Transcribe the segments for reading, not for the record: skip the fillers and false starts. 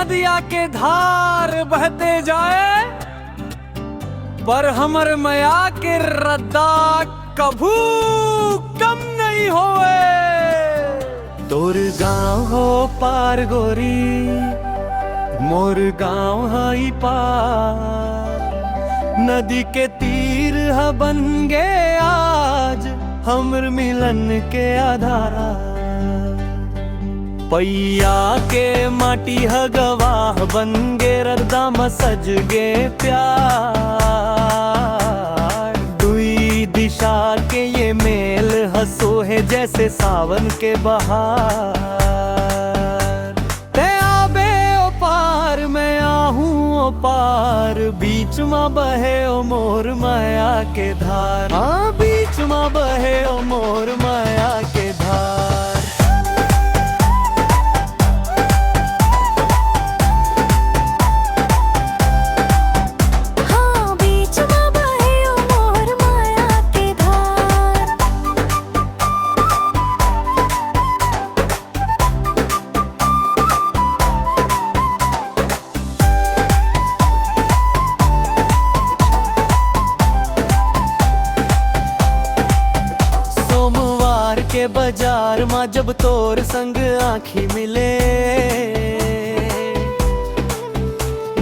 नदिया के धार बहते जाए, पर हमर मया के रद्दा कभू कम नहीं होए। तोर गाँव हो पार गोरी, मोर गाँव हई पार, नदी के तीर ह बन गे आज हमर मिलन के आधार। पैया के माटी ह गवाह बन गे रद्दा म सज गे प्यार। दुई दिशा के ये मेल हंसो है जैसे सावन के बहार। ते आबे ओ पार मैं आहूं ओ पार, बीच में बहे ओ मोर माया के धार। हाँ बीच में बहे ओ मोर माया के धार। के बाजार माँ जब तोर संग आँखी मिले,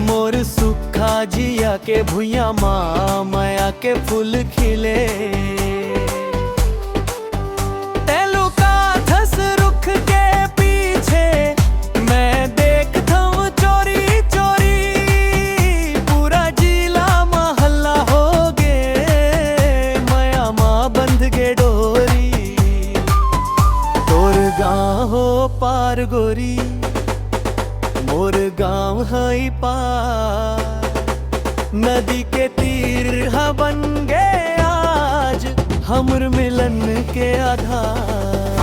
मोर सुखा जिया के भुइया माँ माया के फूल खिले। तेलू का धस रुख के पीछे मैं देखता हूँ चोरी चोरी, पूरा जिला महल्ला हो गे माया माँ बंध गे डोरी। गाँव हो पार गोरी, मोर गाँव हई पार, नदी के तीर ह बन गे आज हमर मिलन के आधार।